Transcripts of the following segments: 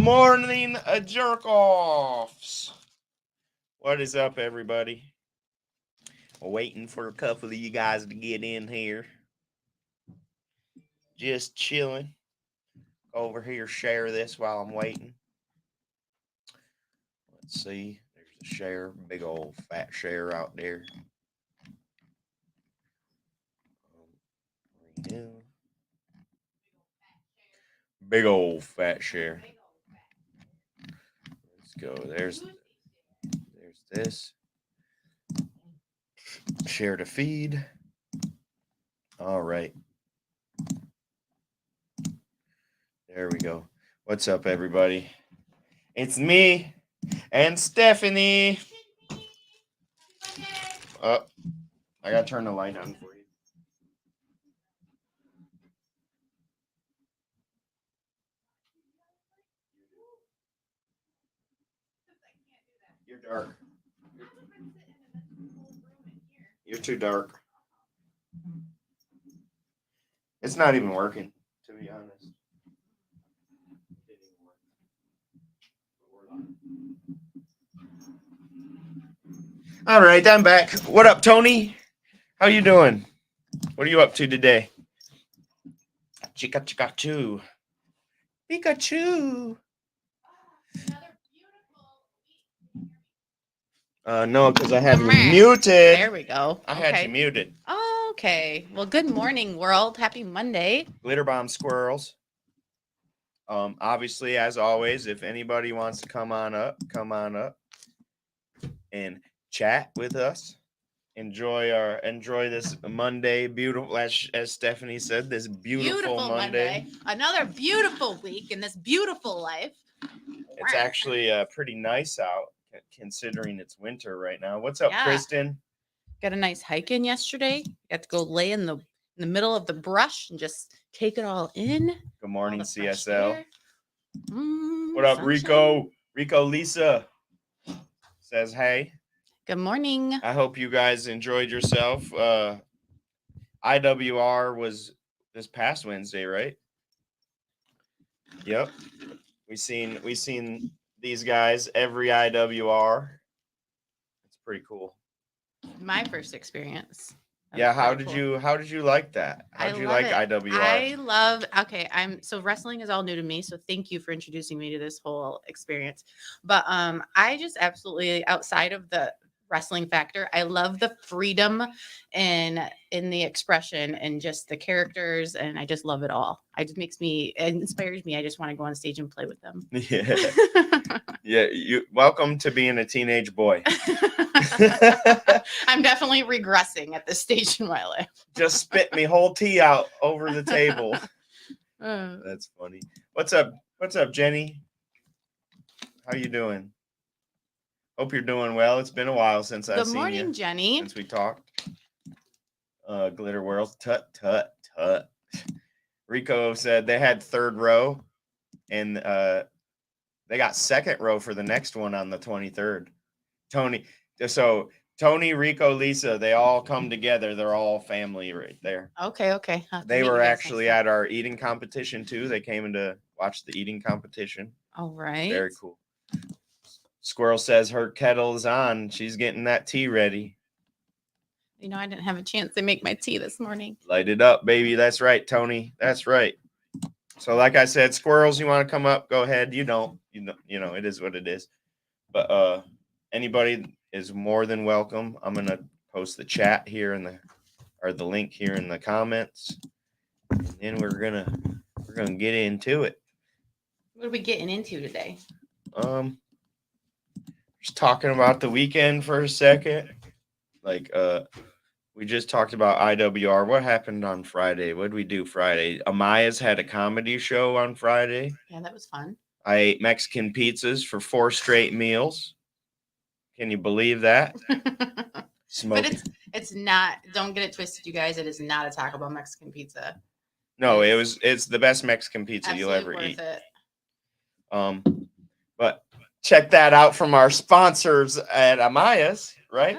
morning, jerk-offs. What is up, everybody? Waiting for a couple of you guys to get in here. Just chilling. Over here, share this while I'm waiting. Let's see. There's a share. Big old fat share out there. Big old fat share. Let's go. There's this. Share to feed. All right. There we go. What's up, everybody? It's me and Stephanie. Oh, I gotta turn the light on for you. You're dark. You're too dark. It's not even working, to be honest. All right, I'm back. What up, Tony? How you doing? What are you up to today? Choo. Pikachu. No, because I have you muted. There we go. I had you muted. Okay. Well, good morning, world. Happy Monday. Glitter bomb squirrels. Obviously, as always, if anybody wants to come on up and chat with us. Enjoy this Monday, beautiful as Stephanie said, this beautiful Monday. Another beautiful week in this beautiful life. It's actually pretty nice out considering it's winter right now. What's up, Kristen? Got a nice hike in yesterday. Got to go lay in the middle of the brush and just take it all in. Good morning, CSL. What up, sunshine. Rico Lisa says hey. Good morning. I hope you guys enjoyed yourself. IWR was this past Wednesday, right? Yep. We seen these guys every IWR. It's pretty cool. My first experience. Yeah, how did you like that? How did you like IWR? So wrestling is all new to me, so thank you for introducing me to this whole experience. But I just absolutely, outside of the wrestling factor, I love the freedom and in the expression and just the characters, and I just love it all. It inspires me. I just want to go on stage and play with them. Yeah. Yeah, you welcome to being a teenage boy. I'm definitely regressing at this stage in my life. Just spit me whole tea out over the table. That's funny. What's up, Jenny? How you doing? Hope you're doing well. It's been a while since I've seen you. Good morning, Jenny. Since we talked. Glitter World. Tut. Rico said they had third row, and they got second row for the next one on the 23rd. Tony, Rico, Lisa, they all come together. They're all family right there. Okay. They were actually at our eating competition too. They came in to watch the eating competition. All right. Very cool. Squirrel says her kettle is on. She's getting that tea ready. I didn't have a chance to make my tea this morning. Light it up, baby. That's right, Tony. That's right. So like I said, squirrels, you want to come up, go ahead. You don't. It is what it is. But anybody is more than welcome. I'm going to post the chat here or the link here in the comments. And then we're going to get into it. What are we getting into today? Just talking about the weekend for a second. We just talked about IWR. What happened on Friday? What did we do Friday? Amaya's had a comedy show on Friday. Yeah, that was fun. I ate Mexican pizzas for 4 straight meals. Can you believe that? But it's not. Don't get it twisted, you guys. It is not a Taco Bell Mexican pizza. No, it's the best Mexican pizza you'll ever eat. But check that out from our sponsors at Amaya's, right?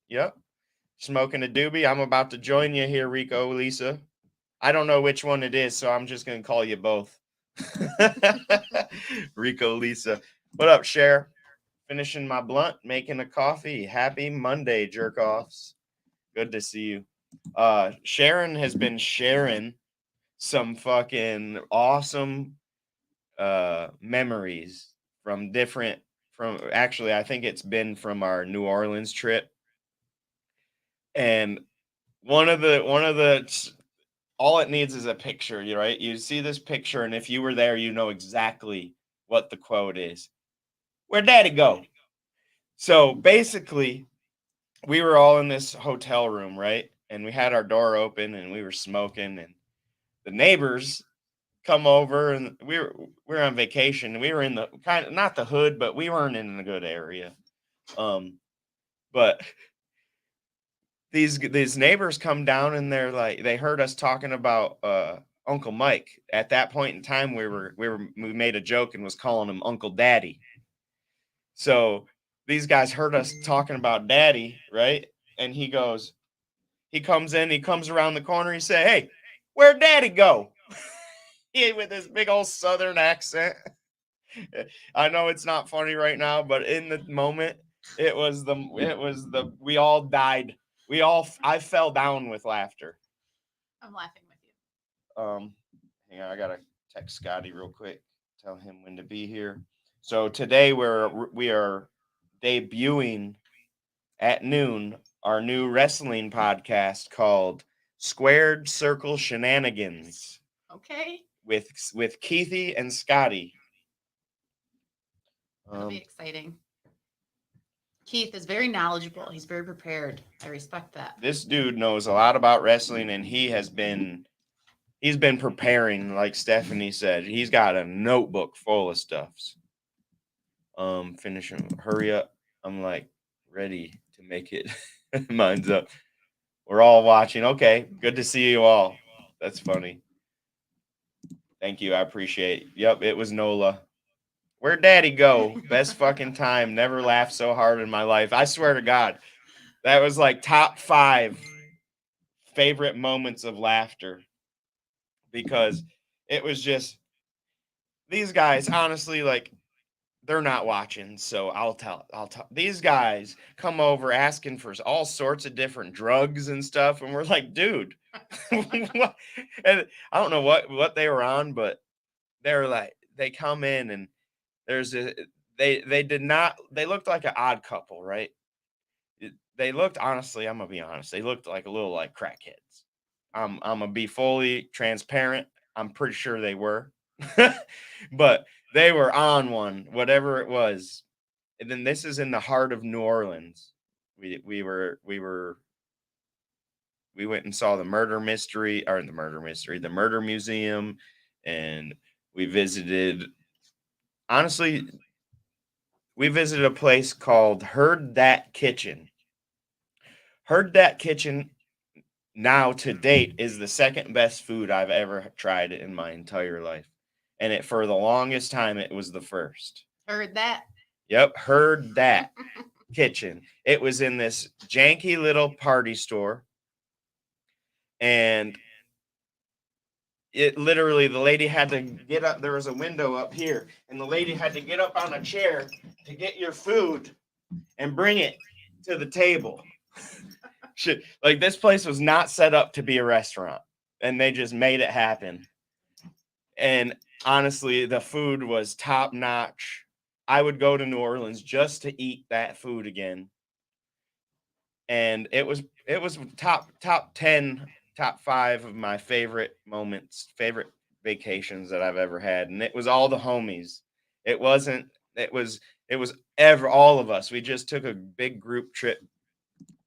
Yep. Smoking a doobie. I'm about to join you here, Rico, Lisa. I don't know which one it is, so I'm just going to call you both. Rico Lisa. What up, Cher? Finishing my blunt, making a coffee. Happy Monday, jerk offs. Good to see you. Sharon has been sharing some fucking awesome memories from different from actually I think it's been from our New Orleans trip. And one of the all it needs is a picture, you right? You see this picture, and if you were there, you know exactly what the quote is. Where'd daddy go? So basically, we were all in this hotel room, right? And we had our door open and we were smoking, and the neighbors come over, and we were on vacation, and we were in the kind of not the hood, but we weren't in a good area. But these neighbors come down, and they're like, they heard us talking about Uncle Mike. At that point in time, we made a joke and was calling him Uncle Daddy. So these guys heard us talking about Daddy, right? And he comes in, he comes around the corner, he say, "Hey, where'd Daddy go?" He with his big old Southern accent. I know it's not funny right now, but in the moment, we all died. I fell down with laughter. I'm laughing with you. Hang on, I gotta text Scotty real quick, tell him when to be here. So today we are debuting at noon our new wrestling podcast called Squared Circle Shenanigans Okay. with Keithy and Scotty. That'll be exciting. Keith is very knowledgeable. He's very prepared. I respect that. This dude knows a lot about wrestling, and he's been preparing, like Stephanie said. He's got a notebook full of stuffs. Finish him. Hurry up. I'm like ready to make it. Mine's up. We're all watching. Okay, good to see you all. That's funny. Thank you. I appreciate. Yep, it was Nola. Where'd Daddy go? Best fucking time. Never laughed so hard in my life. I swear to God, that was like top 5 favorite moments of laughter, because it was just these guys. Honestly, like, they're not watching, so I'll tell. These guys come over asking for all sorts of different drugs and stuff, and we're like, dude, what? And I don't know what they were on, but they were like, they come in, and they did not. They looked like an odd couple, right? They looked, honestly, I'm gonna be honest. They looked like a little like crackheads. I'm gonna be fully transparent. I'm pretty sure they were, but they were on one, whatever it was. And then this is in the heart of New Orleans. We went and saw the murder mystery, or the murder mystery, the murder museum, and we visited. Honestly, we visited a place called Heard That Kitchen. Heard That Kitchen now to date is the second best food I've ever tried in my entire life. And it for the longest time it was the first. Heard that. Yep, Heard That Kitchen. It was in this janky little party store. And it literally, the lady had to get up. There was a window up here, and the lady had to get up on a chair to get your food and bring it to the table. Shit, like, this place was not set up to be a restaurant, and they just made it happen. And honestly, the food was top notch. I would go to New Orleans just to eat that food again. And it was top 10, top 5 of my favorite moments, favorite vacations that I've ever had. And it was all the homies. It wasn't, it was ever all of us. We just took a big group trip.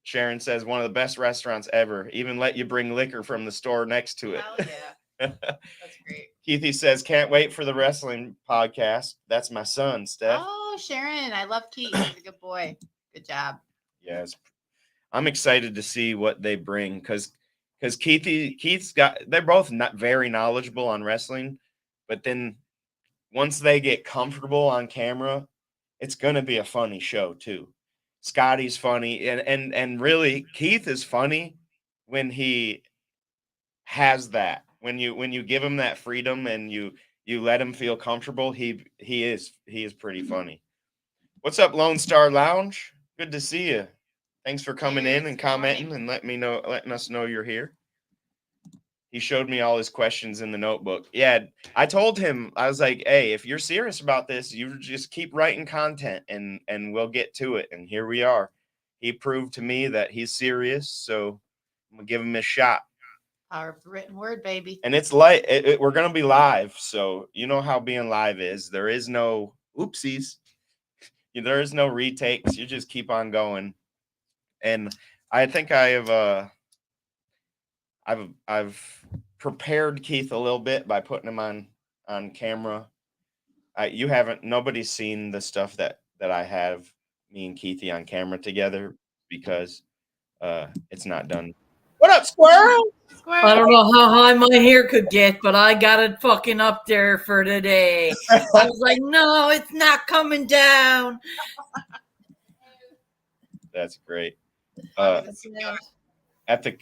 Sharon says one of the best restaurants ever. Even let you bring liquor from the store next to it. Hell yeah. That's great. Keithy says, can't wait for the wrestling podcast. That's my son, Steph. Oh, Sharon. I love Keith. He's a good boy. Good job. Yes. I'm excited to see what they bring, because Keith's got, they're both not very knowledgeable on wrestling, but then once they get comfortable on camera, it's gonna be a funny show too. Scotty's funny, and really Keith is funny when he has that. When you give him that freedom, and you you let him feel comfortable, he is pretty funny. What's up, Lone Star Lounge? Good to see you. Thanks for coming in and commenting and letting us know you're here. He showed me all his questions in the notebook. Yeah, I told him, I was like, hey, if you're serious about this, you just keep writing content and we'll get to it. And here we are. He proved to me that he's serious, so I'm gonna give him a shot. Power of the written word, baby. And it's like we're gonna be live, so you know how being live is. There is no oopsies. There is no retakes. You just keep on going. And I think I've prepared Keith a little bit by putting him on camera. Nobody's seen the stuff that I have me and Keithy on camera together because it's not done. What up, Squirrel? I don't know how high my hair could get, but I got it fucking up there for today. I was like, no, it's not coming down. That's great. At the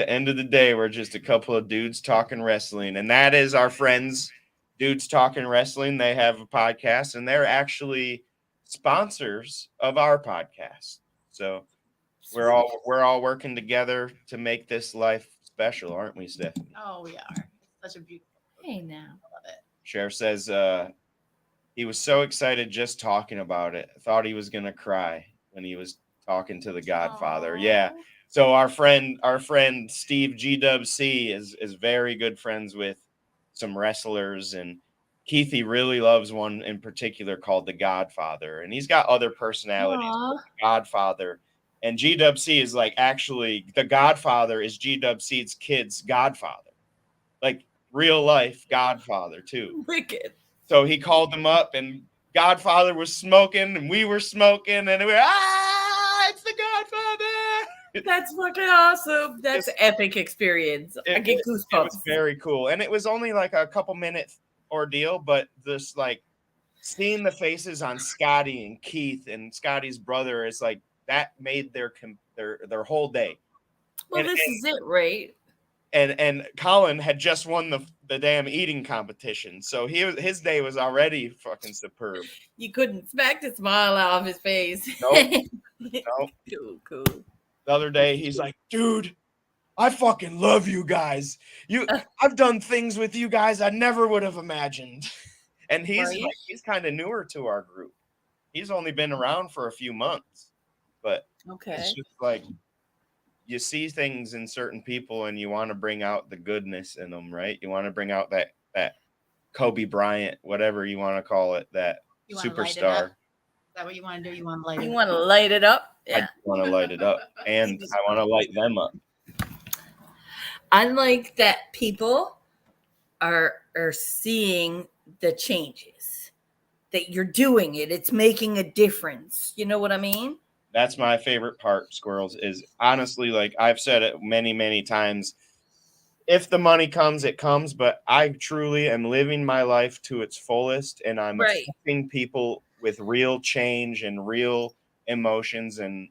end of the day, we're just a couple of dudes talking wrestling, and that is our friends, Dudes Talking Wrestling. They have a podcast, and they're actually sponsors of our podcast. So we're all working together to make this life special, aren't we, Stephanie? Oh, we are. Such a beautiful. Hey, now. I love it. Sheriff says he was so excited just talking about it. Thought he was gonna cry when he was talking to the Godfather. Aww. Yeah. So our friend Steve GWC is very good friends with some wrestlers, and Keithy really loves one in particular called the Godfather, and he's got other personalities. Aww. Godfather. And GWC is like, actually, the Godfather is GWC's kid's godfather, like real life Godfather too. Wicked. So he called them up, and Godfather was smoking, and we were smoking, and we were, it's the Godfather. That's fucking awesome. That's an epic experience. I get goosebumps. It was very cool, and it was only like a couple minute ordeal, but this like seeing the faces on Scotty and Keith and Scotty's brother is like, that made their whole day. Well, this is it, right? And Colin had just won the damn eating competition, so his day was already fucking superb. You couldn't smack the smile out of his face. Nope. Cool. The other day, he's like, dude, I fucking love you guys. I've done things with you guys I never would have imagined. And he's kind of newer to our group. He's only been around for a few months. But it's just like you see things in certain people and you want to bring out the goodness in them, right? You want to bring out that Kobe Bryant, whatever you want to call it, that superstar. Is that what you want to do? You want to light it up? You want to light it up? Yeah. I want to light it up, and I want to light them up. I like that people are seeing the changes, that you're doing it. It's making a difference. You know what I mean? That's my favorite part, Squirrels, is honestly, like I've said it many, many times, if the money comes, it comes, but I truly am living my life to its fullest, and I'm affecting people with real change and real emotions, and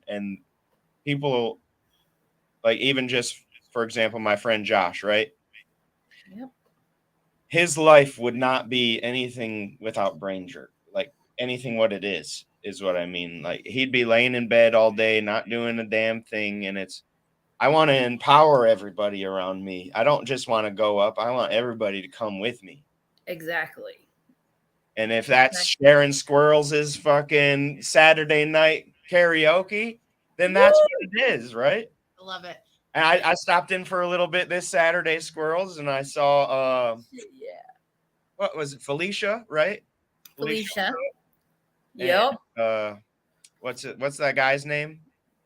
people, like, even just, for example, my friend Josh, right? Yep. His life would not be anything without Brain Jerk. Like, anything what it is what I mean. Like, he'd be laying in bed all day, not doing a damn thing. And I want to empower everybody around me. I don't just want to go up. I want everybody to come with me. Exactly. And if that's Sharon Squirrels' fucking Saturday night karaoke, then that's what it is, right? I love it. And I stopped in for a little bit this Saturday, Squirrels, and I saw, what was it? Felicia, right? Felicia. Yep. What's that guy's name?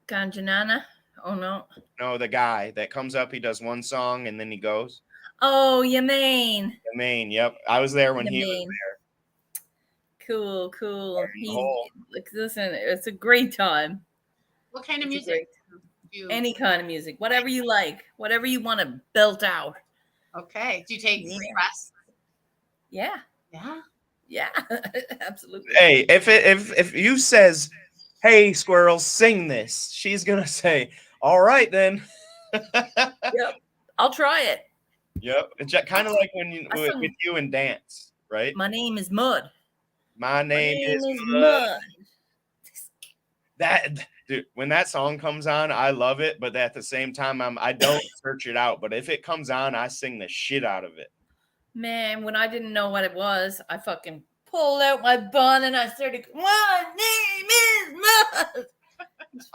Kanjanana. Oh no. No, the guy that comes up, he does one song and then he goes. Oh, Yemaine. Yemaine, yep. I was there when he was there. Cool. Listen, it's a great time. What kind of music? Any kind of music, whatever you like, whatever you want to belt out. Okay. Do you take requests? Yeah. Yeah, absolutely. Hey, if you says, "Hey, Squirrel, sing this," she's gonna say, "All right, then." Yep, I'll try it. Yep. It's kind of like when you I sung- with you and dance, right? My name is Mud. My My name name is is Mud. Mud. That dude, when that song comes on, I love it, but at the same time, I don't search it out. But if it comes on, I sing the shit out of it. Man, when I didn't know what it was, I fucking pulled out my bun and I started, my name is Mud.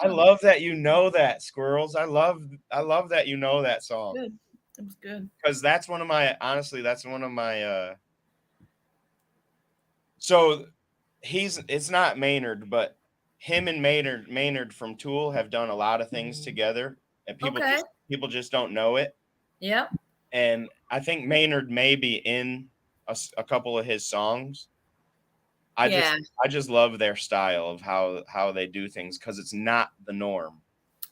I love that you know that, Squirrels. I love that you know that song. Good. It was good. Because that's one of my so it's not Maynard, but him and Maynard from Tool have done a lot of things together, and people just don't know it. Yep. And I think Maynard may be in a couple of his songs. I just love their style of how they do things, because it's not the norm.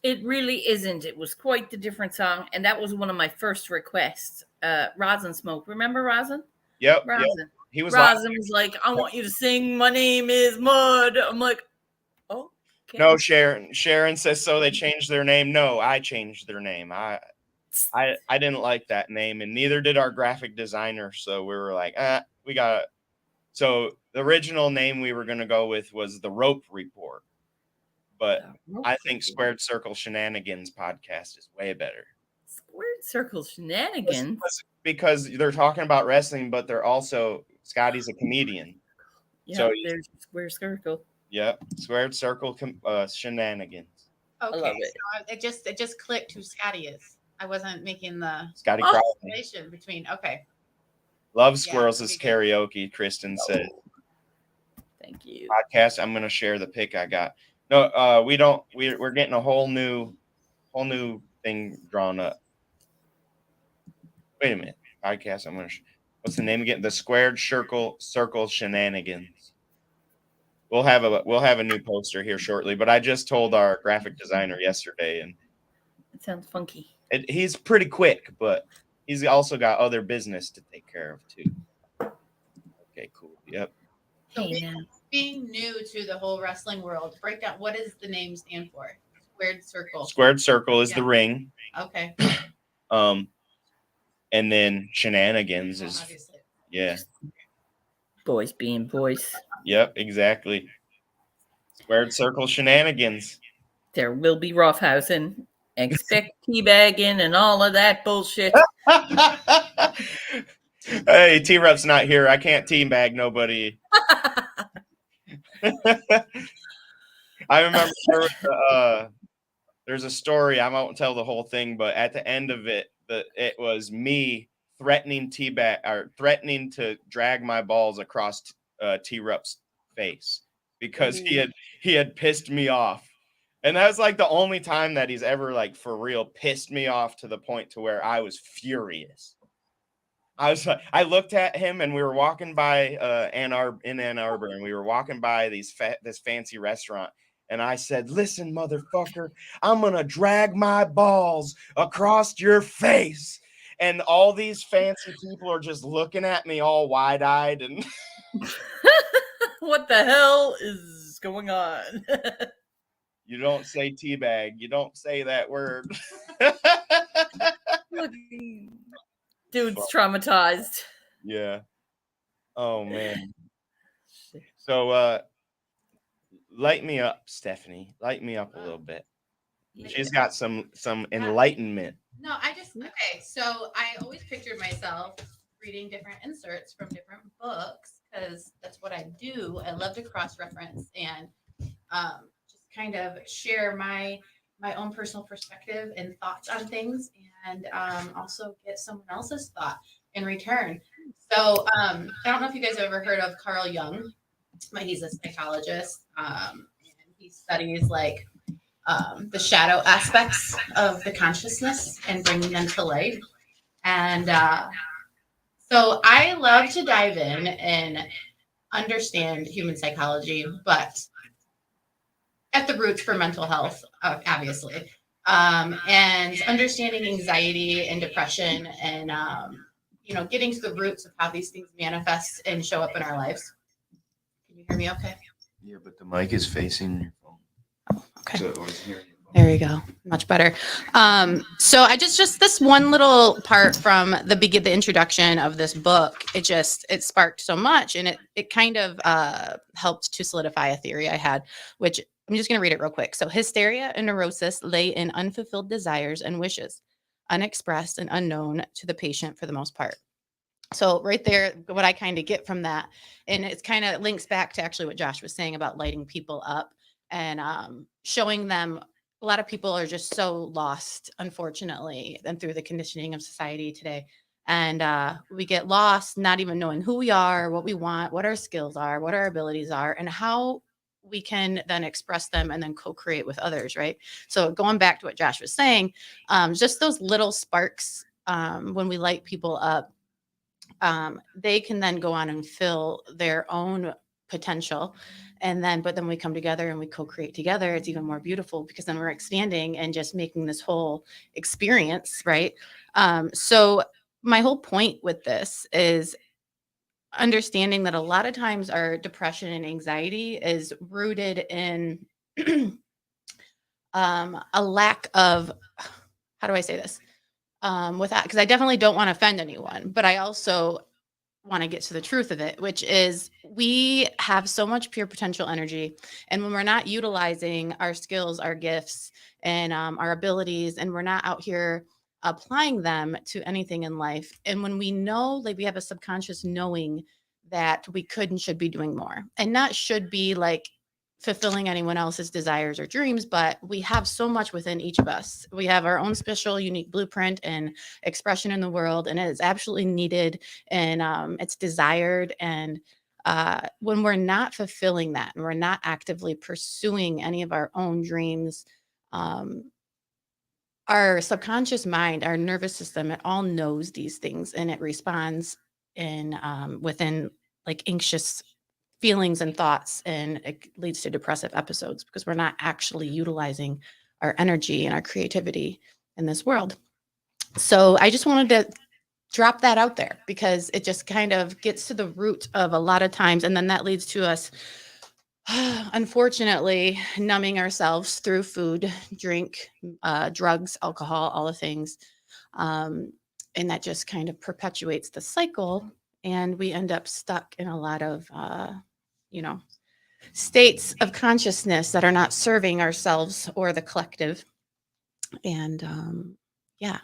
It really isn't. It was quite the different song, and that was one of my first requests. Rosin Smoke. Remember Rosin? Yep. Rosin. He was Rosin was like, I want you to sing My Name is Mud. I'm like, oh. Okay. No, Sharon says so they changed their name. No, I changed their name. I didn't like that name, and neither did our graphic designer. So we were like, we got it. So the original name we were going to go with was The Rope Report. But I think Squared Circle Shenanigans podcast is way better. Squared Circle Shenanigans? Because they're talking about wrestling, but they're also, Scotty's a comedian. Yeah, so there's Square Circle. Yep, Squared Circle Shenanigans. Okay, I love it. So it just clicked who Scotty is. I wasn't making the Scotty relation between. Okay. Love Squirrels is karaoke, Kristen said. Thank you. Podcast, I'm going to share the pic I got. No, we don't. We're getting a whole new thing drawn up. Wait a minute. Podcast. I'm going to. What's the name again? The Squared Circle Shenanigans. We'll have a new poster here shortly. But I just told our graphic designer yesterday, and it sounds funky. He's pretty quick, but he's also got other business to take care of too. Okay, cool. Yep. Hey, being new to the whole wrestling world, break down, what does the name stand for? Squared Circle. Squared Circle is the ring. Okay. And then Shenanigans is obviously. Yeah. Boys being boys. Yep, exactly. Squared Circle Shenanigans. There will be roughhousing. Expect teabagging and all of that bullshit. Hey, T-Rep's not here. I can't teabag nobody. I remember there's a story. I won't tell the whole thing, but at the end of it, it was me threatening to drag my balls across T-Rep's face because he had pissed me off. And that was like the only time that he's ever like for real pissed me off to the point to where I was furious. I looked at him and we were walking by Ann Arbor, and we were walking by this fancy restaurant. And I said, "Listen, motherfucker, I'm going to drag my balls across your face." And all these fancy people are just looking at me all wide-eyed. And what the hell is going on? You don't say teabag. You don't say that word. Dude's traumatized. Yeah. Oh, man. So, light me up, Stephanie. Light me up a little bit. She's got some enlightenment. No, okay. So I always pictured myself reading different inserts from different books because that's what I do. I love to cross-reference and just kind of share my own personal perspective and thoughts on things, and also get someone else's thought in return. So I don't know if you guys have ever heard of Carl Jung, but he's a psychologist. And he studies like the shadow aspects of the consciousness and bringing them to light. And so I love to dive in and understand human psychology, but at the roots for mental health, obviously, and understanding anxiety and depression, and getting to the roots of how these things manifest and show up in our lives. Can you hear me okay? Yeah, but the mic is facing your phone. Okay. So I was hearing your There you go. Much better. So I just this one little part from the introduction of this book, it sparked so much, and it kind of helped to solidify a theory I had, which I'm just going to read it real quick. So hysteria and neurosis lay in unfulfilled desires and wishes, unexpressed and unknown to the patient for the most part. So right there, what I kind of get from that, and it's kind of links back to actually what Josh was saying about lighting people up and showing them. A lot of people are just so lost, unfortunately, and through the conditioning of society today. And we get lost, not even knowing who we are, what we want, what our skills are, what our abilities are, and how we can then express them and then co-create with others, right? So going back to what Josh was saying, just those little sparks when we light people up, they can then go on and fill their own potential. But then we come together and we co-create together. It's even more beautiful because then we're expanding and just making this whole experience, right? So my whole point with this is understanding that a lot of times our depression and anxiety is rooted in a lack of, how do I say this? With that, because I definitely don't want to offend anyone, but I also want to get to the truth of it, which is we have so much pure potential energy. And when we're not utilizing our skills, our gifts, and our abilities, and we're not out here applying them to anything in life, and when we know, like we have a subconscious knowing that we could and should be doing more, and not should be like fulfilling anyone else's desires or dreams, but we have so much within each of us. We have our own special, unique blueprint and expression in the world, and it is absolutely needed, and it's desired. And when we're not fulfilling that and we're not actively pursuing any of our own dreams, our subconscious mind, our nervous system, it all knows these things, and it responds in within like anxious feelings and thoughts, and it leads to depressive episodes because we're not actually utilizing our energy and our creativity in this world. So I just wanted to drop that out there because it just kind of gets to the root of a lot of times, and then that leads to us unfortunately numbing ourselves through food, drink, drugs, alcohol, all the things, and that just kind of perpetuates the cycle, and we end up stuck in a lot of you know, states of consciousness that are not serving ourselves or the collective. And yeah,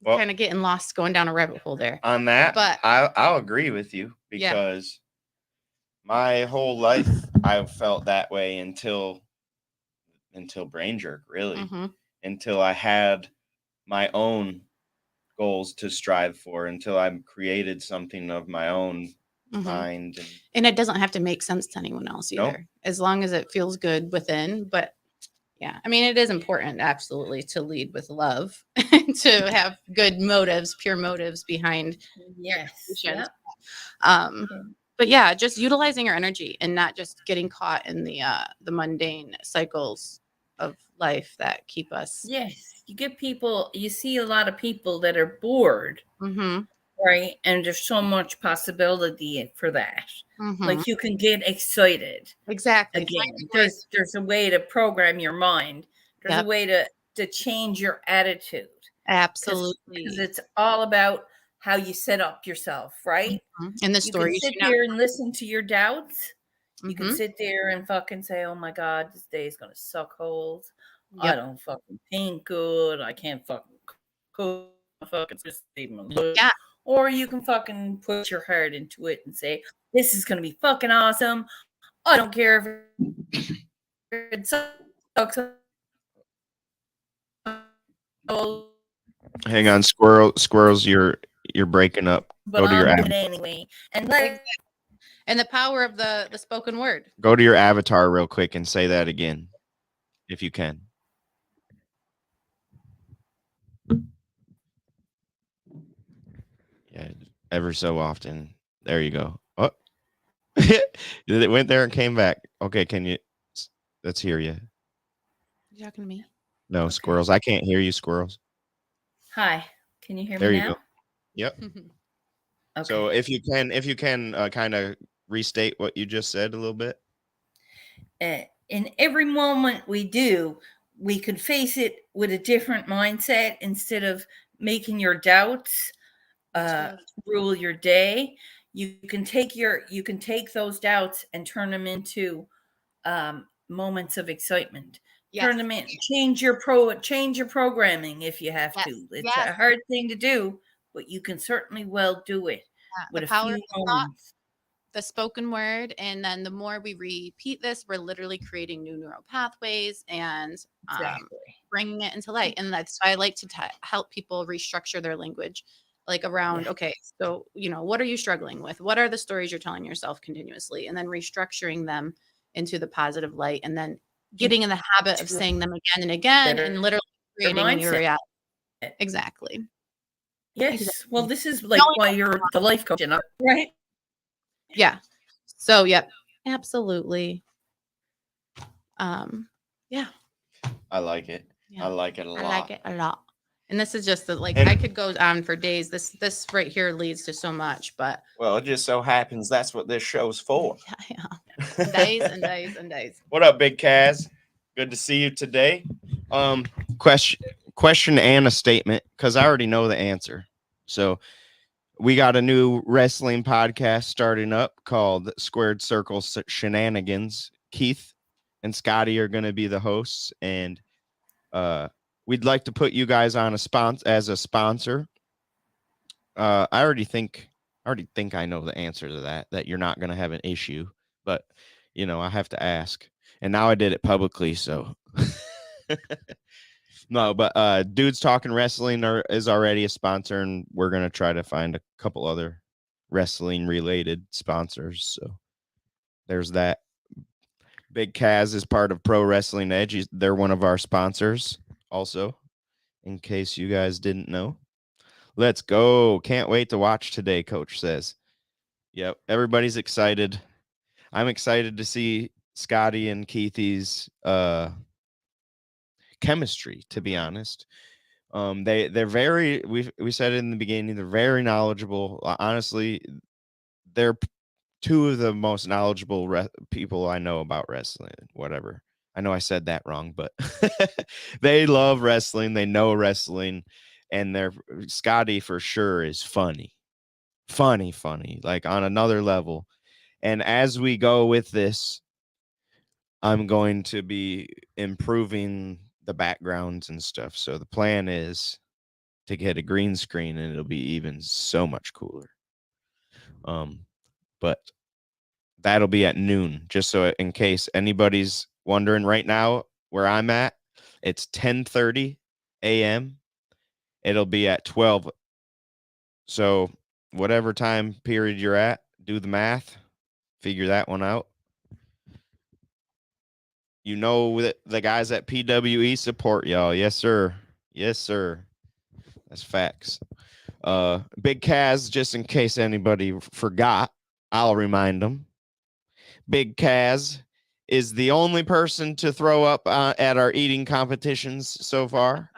Well, kind of getting lost going down a rabbit hole there. on that, But I'll agree with you Yeah. because my whole life I felt that way until brain jerk, really, mhm, until I had my own goals to strive for, until I created something of my own mhm. mind. And it doesn't have to make sense to anyone else Nope. either, as long as it feels good within. But yeah, I mean, it is important, absolutely, to lead with love, to have good motives, pure motives behind Yes. actions. Yeah. But yeah, just utilizing our energy and not just getting caught in the mundane cycles of life that keep us. Yes. You see a lot of people that are bored, Mm-hmm. right? And there's so much possibility for that. Mm-hmm. Like you can get excited Exactly. again. There's a way to program your mind. There's Yep. a way to change your attitude. Absolutely. Because it's all about how you set up yourself, right? Mhm. And the You can stories sit you know. there and listen to your doubts. You can Mhm. sit there and fucking say, "Oh my god, this day is gonna suck holes. I Yep. don't fucking think good. I can't fucking cook. I fucking just even look." Yeah. Or you can fucking put your heart into it and say, "This is gonna be fucking awesome. I don't care if it sucks." Hang on, squirrels, you're breaking up. But Go to your I'm doing it anyway. And Exactly. And the power of the spoken word. go to your avatar real quick and say that again, if you can. Yeah, ever so often. There you go. Oh, it went there and came back. Okay, can you? Let's hear you. You talking to me? No, Okay. squirrels. I can't hear you, squirrels. Hi, can you hear There me you now? go. Yep. Okay. So if you can kind of restate what you just said a little bit. In every moment we do, we could face it with a different mindset instead of making your doubts rule your day. You can take those doubts and turn them into moments of excitement. Yes. Turn them in. Change your programming if you have to. It's a hard thing to do, but you can certainly well do it with the a power few of thought, moments. the spoken word, and then the more we repeat this, we're literally creating new neural pathways and Exactly. bringing it into light. And that's why I like to help people restructure their language, like around, okay, so, what are you struggling with? What are the stories you're telling yourself continuously? And then restructuring them into the positive light, and then getting in the habit of saying them again and again, and literally creating a new reality. Exactly. Yes. Exactly. Well, this is like why you're the life coach, right? Yeah. So, yep, absolutely. Yeah. I like it. Yeah. I like it a lot. I like it a lot. And this is just And- I could go on for days. This right here leads to so much, but Well, it just so happens that's what this show's for. yeah. Days and days and days. What up, Big Kaz? Good to see you today. Question and a statement, because I already know the answer. So we got a new wrestling podcast starting up called Squared Circle Shenanigans. Keith and Scotty are going to be the hosts, and we'd like to put you guys on as a sponsor. I already think I know the answer to that you're not going to have an issue, but I have to ask. And now I did it publicly, so no, but Dudes Talking Wrestling is already a sponsor, and we're going to try to find a couple other wrestling related sponsors. So there's that. Big Kaz is part of Pro Wrestling Edge. They're one of our sponsors also, in case you guys didn't know. Let's go. Can't wait to watch today, Coach says. Yep, everybody's excited. I'm excited to see Scotty and Keithy's chemistry, to be honest. They're very, we said it in the beginning, they're very knowledgeable. Honestly, they're two of the most knowledgeable people I know about wrestling. Whatever. I know I said that wrong, but they love wrestling. They know wrestling, and Scotty for sure is funny, like on another level. And as we go with this, I'm going to be improving the backgrounds and stuff. So the plan is to get a green screen, and it'll be even so much cooler. But that'll be at noon, just so in case anybody's wondering right now where I'm at, it's 10:30 a.m. It'll be at 12. So whatever time period you're at, do the math, figure that one out. The guys at PWE support y'all. Yes, sir. Yes, sir. That's facts. Big Kaz, just in case anybody forgot, I'll remind them. Big Kaz is the only person to throw up at our eating competitions so far.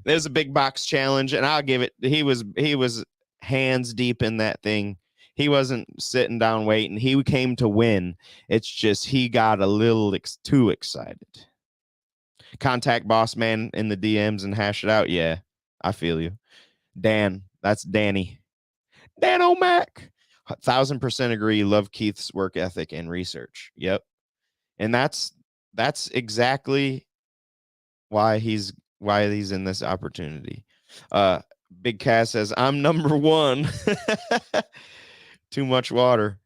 There's a big box challenge, and I'll give it. He was hands deep in that thing. He wasn't sitting down waiting. He came to win. It's just he got a little too excited. Contact Boss Man in the DMs and hash it out. Yeah, I feel you. Dan, that's Danny. Dan O'Mac. 1,000% agree. Love Keith's work ethic and research. Yep. And that's exactly why he's in this opportunity. Big Cass says, I'm number one. Too much water.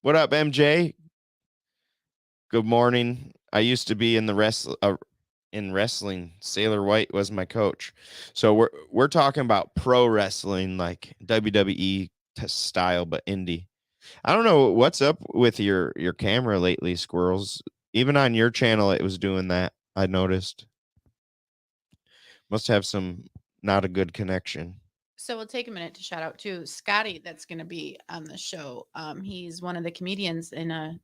What up, MJ? Good morning. I used to be in the wrestling. Sailor White was my coach. So we're talking about pro wrestling, like WWE style, but indie. I don't know what's up with your camera lately, Squirrels. Even on your channel, it was doing that. I noticed. Must have some not a good connection. So we'll take a minute to shout out to Scotty that's going to be on the show. He's one of the comedians in a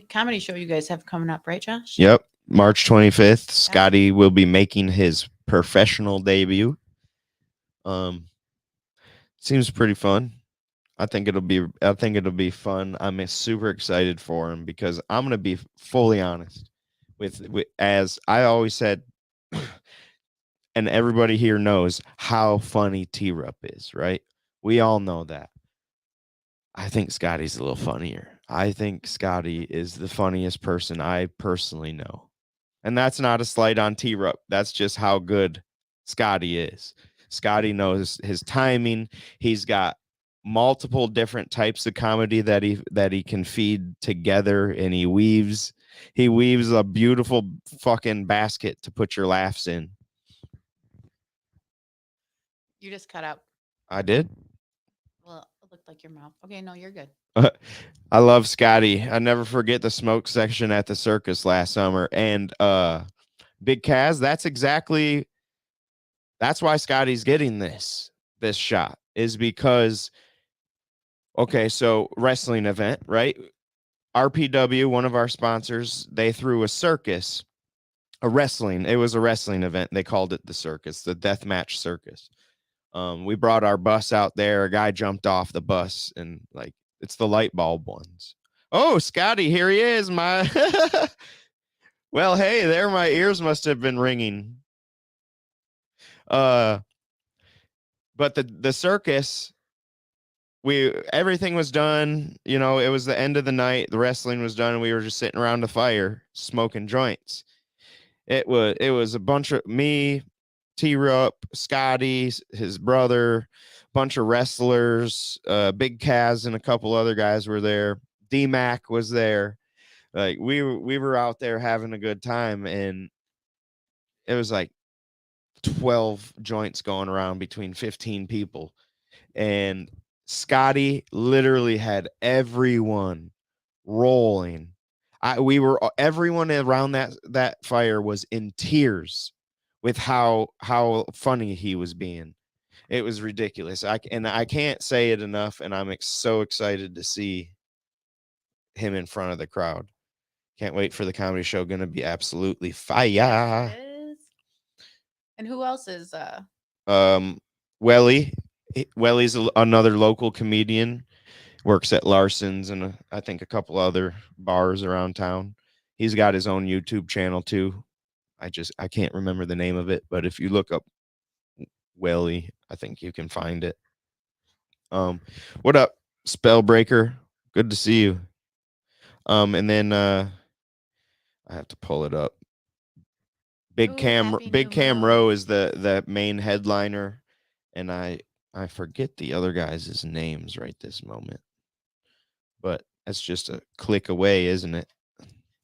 comedy show you guys have coming up, right, Josh? Yep. March 25th, Scotty will be making his professional debut. Seems pretty fun. I think it'll be fun. I'm super excited for him because I'm gonna be fully honest with as I always said, and everybody here knows how funny T-Rup is, right? We all know that. I think Scotty's a little funnier. I think Scotty is the funniest person I personally know. And that's not a slight on T-Rup. That's just how good Scotty is. Scotty knows his timing. He's got multiple different types of comedy that he can feed together, and he weaves a beautiful fucking basket to put your laughs in. You just cut out. I did. Well, it looked like your mouth. Okay, no, you're good. I love Scotty. I never forget the smoke section at the circus last summer. And Big Kaz, that's why Scotty's getting this shot, is because okay, so wrestling event, right? RPW, one of our sponsors, they threw a circus, it was a wrestling event. They called it the circus, the deathmatch circus. We brought our bus out there. A guy jumped off the bus, and like, it's the light bulb ones. Oh, Scotty, here he is. Well, hey there, my ears must have been ringing. But the circus, everything was done. You know, it was the end of the night. The wrestling was done, and we were just sitting around the fire smoking joints. It was a bunch of me, T-Rup, Scotty, his brother, bunch of wrestlers, Big Kaz and a couple other guys were there. D-Mac was there. Like, we were out there having a good time, and it was like 12 joints going around between 15 people. And Scotty literally had everyone rolling. Everyone around that fire was in tears with how funny he was being. It was ridiculous. I can't say it enough, and I'm so excited to see him in front of the crowd. Can't wait for the comedy show. Gonna be absolutely fire. Yes, it is. And who else is Welly's another local comedian, works at Larson's and I think a couple other bars around town. He's got his own YouTube channel too. I can't remember the name of it, but if you look up Welly, I think you can find it. What up, Spellbreaker? Good to see you. And then I have to pull it up. Big Cam Rowe is the main headliner, and I forget the other guys' names right this moment. But that's just a click away, isn't it?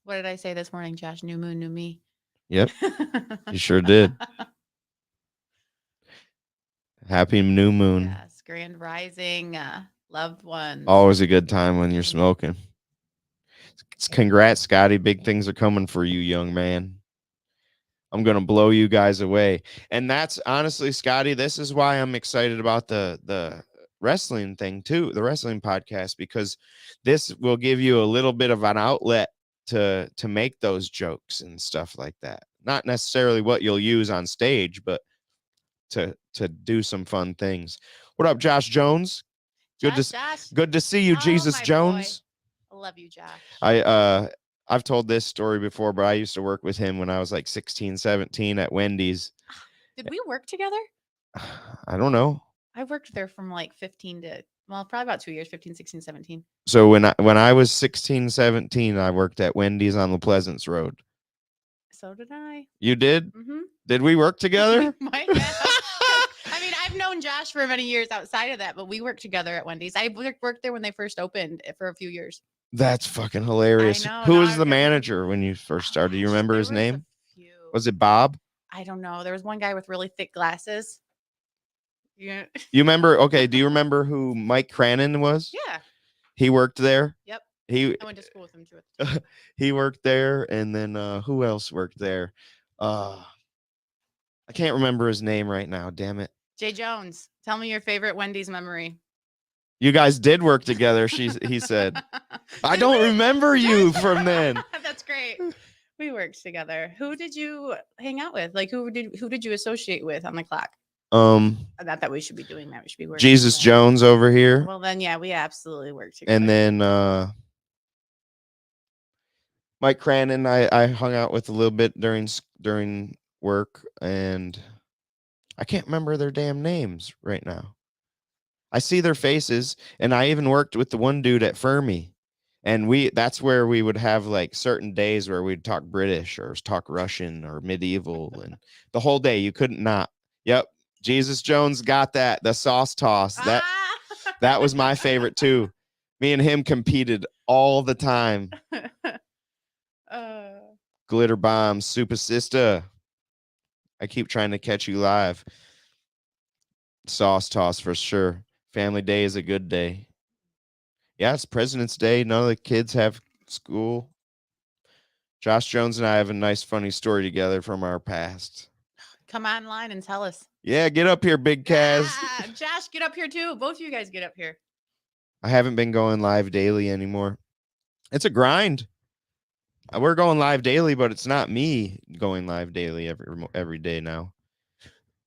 What did I say this morning, Josh? New moon, new me. Yep. You sure did. Happy new moon. Yes, grand rising, loved ones. Always a good time when you're smoking. Congrats, Scotty. Big things are coming for you, young man. I'm going to blow you guys away. And that's honestly, Scotty, this is why I'm excited about the wrestling thing too, the wrestling podcast, because this will give you a little bit of an outlet to make those jokes and stuff like that. Not necessarily what you'll use on stage, but to do some fun things. What up, Josh Jones? Good to see you, Jesus Jones. Boy. I love you, Josh. I've told this story before, but I used to work with him when I was like 16, 17 at Wendy's. Did we work together? I don't know. I worked there from like 15 to, well, probably about 2 years, 15, 16, 17. So when I was 16, 17, I worked at Wendy's on the Pleasance Road. So did I. You did? Mm-hmm. Did we work together? We might have. I mean, I've known Josh for many years outside of that, but we worked together at Wendy's. I worked there when they first opened for a few years. That's fucking hilarious. I know, Who was the manager when you first started? Do you remember his name? Was it Bob? I don't know. There was one guy with really thick glasses. Yeah. You remember? Okay. Do you remember who Mike Cranon was? Yeah. He worked there. Yep. I went to school with him too. He worked there, and then who else worked there? I can't remember his name right now. Damn it. Jay Jones, tell me your favorite Wendy's memory. You guys did work together. He said. I don't remember you from then. That's great. We worked together. Who did you hang out with? Like who did you associate with on the clock? Not that we should be doing that. We should be working. Jesus but- Jones over here. Well, then, yeah, we absolutely work together. And then Mike Cranon, I hung out with a little bit during work, and I can't remember their damn names right now. I see their faces, and I even worked with the one dude at Fermi, and that's where we would have like certain days where we'd talk British or talk Russian or medieval, and the whole day you couldn't not. Yep, Jesus Jones got that, the sauce toss. That was my favorite too. Me and him competed all the time. Glitter bombs, super sister. I keep trying to catch you live. Sauce toss for sure. Family Day is a good day. Yeah, it's President's Day. None of the kids have school. Josh Jones and I have a nice, funny story together from our past. Come online and tell us. Yeah, get up here, Big Kaz. Josh, get up here too. Both of you guys get up here. I haven't been going live daily anymore. It's a grind. We're going live daily, but it's not me going live daily every day now.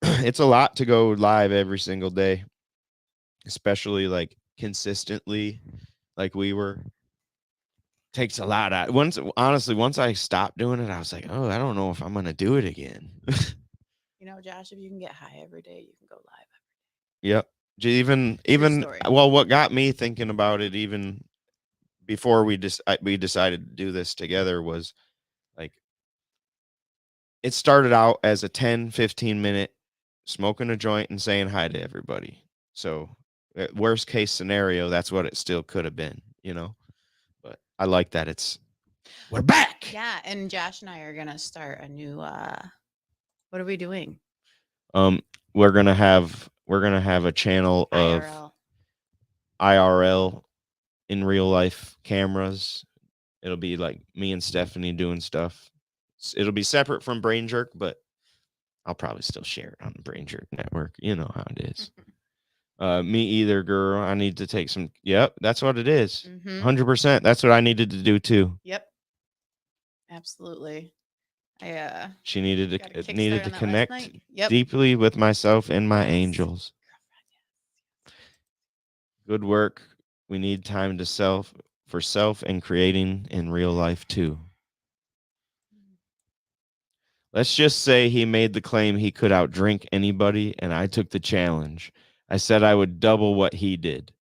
It's a lot to go live every single day, especially like consistently, like we were. Takes a lot out. Once I stopped doing it, I was like, oh, I don't know if I'm gonna do it again. You know, Josh, if you can get high every day, you can go live. Yep. Even story. well, what got me thinking about it even before we decided to do this together was like it started out as a 10-15 minute smoking a joint and saying hi to everybody. So worst case scenario, that's what it still could have been, you know. But I like that we're back. Yeah, and Josh and I are gonna start a new what are we doing? We're gonna have a channel of IRL in real life cameras. It'll be like me and Stephanie doing stuff. It'll be separate from Brain Jerk, but I'll probably still share it on the Brain Jerk network. You know how it is. Me either, girl. I need to take some. Yep, that's what it is. 100%. That's what I needed to do too. Yep. Absolutely. She needed to connect Yep. deeply with myself and my angels. Good work. We need time to self and creating in real life too. Let's just say he made the claim he could outdrink anybody, and I took the challenge. I said I would double what he did.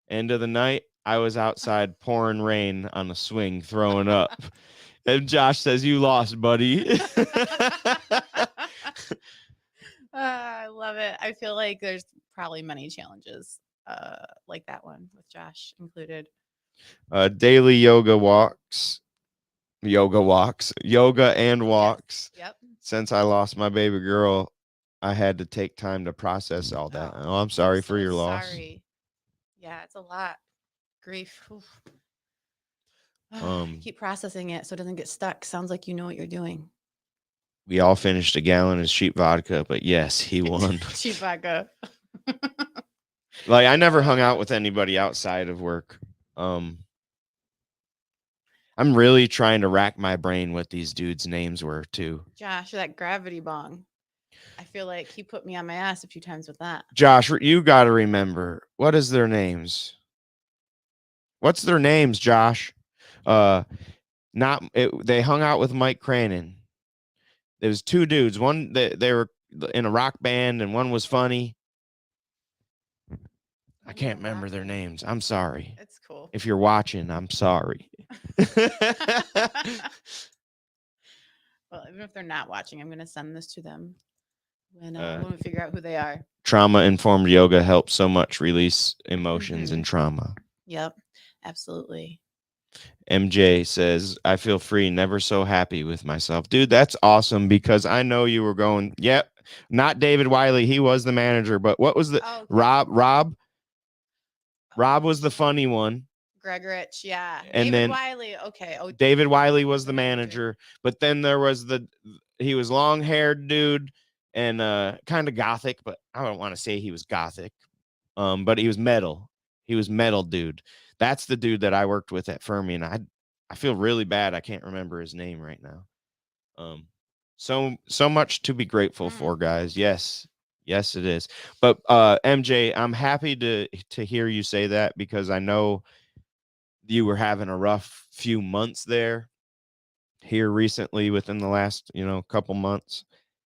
End of the night, I was outside pouring rain on a swing, throwing up. And Josh says, you lost, buddy. I love it. I feel like there's probably many challenges like that one with Josh included. Daily yoga and walks. Yep. Since I lost my baby girl, I had to take time to process all that. Oh, I'm sorry for your loss. Sorry. Yeah, it's a lot. Grief. Keep processing it so it doesn't get stuck. Sounds like you know what you're doing. We all finished a gallon of cheap vodka, but yes, he won. Cheap vodka. Like I never hung out with anybody outside of work. I'm really trying to rack my brain what these dudes' names were too. Josh, that gravity bong. I feel like he put me on my ass a few times with that. Josh, you got to remember, what is their names? What's their names, Josh? They hung out with Mike Cranon. There was two dudes. One they were in a rock band, and one was funny. I can't remember their names. I'm sorry. It's cool. If you're watching, I'm sorry. Well, even if they're not watching, I'm going to send this to them when we figure out who they are. Trauma-informed yoga helps so much release emotions and trauma. Yep, absolutely. MJ says, I feel free, never so happy with myself. Dude, that's awesome because I know you were going, yep, not David Wiley. He was the manager, but what was the Rob was the funny one. Gregorich, yeah. And David Wiley, okay. Oh, David Wiley was the manager, but then there was he was long-haired dude and kind of gothic, but I don't want to say he was gothic. But he was metal. He was metal dude. That's the dude that I worked with at Fermi, and I feel really bad I can't remember his name right now. So much to be grateful for, guys. Yes, it is. But MJ, I'm happy to hear you say that, because I know you were having a rough few months there here recently within the last couple months,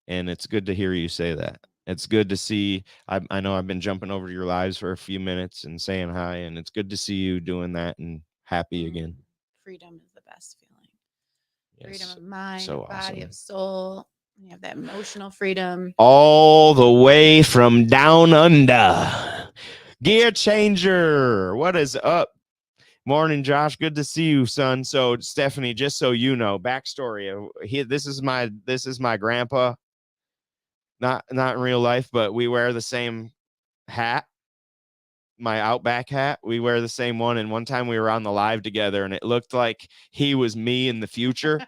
and it's good to hear you say that. It's good to see. I know I've been jumping over to your lives for a few minutes and saying hi, and it's good to see you doing that and happy again. Freedom is the best feeling. Yes, Freedom of mind, so of body, awesome. of soul. You have that emotional freedom. All the way from down under. Gear changer. What is up? Morning, Josh. Good to see you, son. So, Stephanie, just so you know, backstory. This is my grandpa. Not in real life, but we wear the same hat. My Outback hat. We wear the same one. And one time we were on the live together, and it looked like he was me in the future.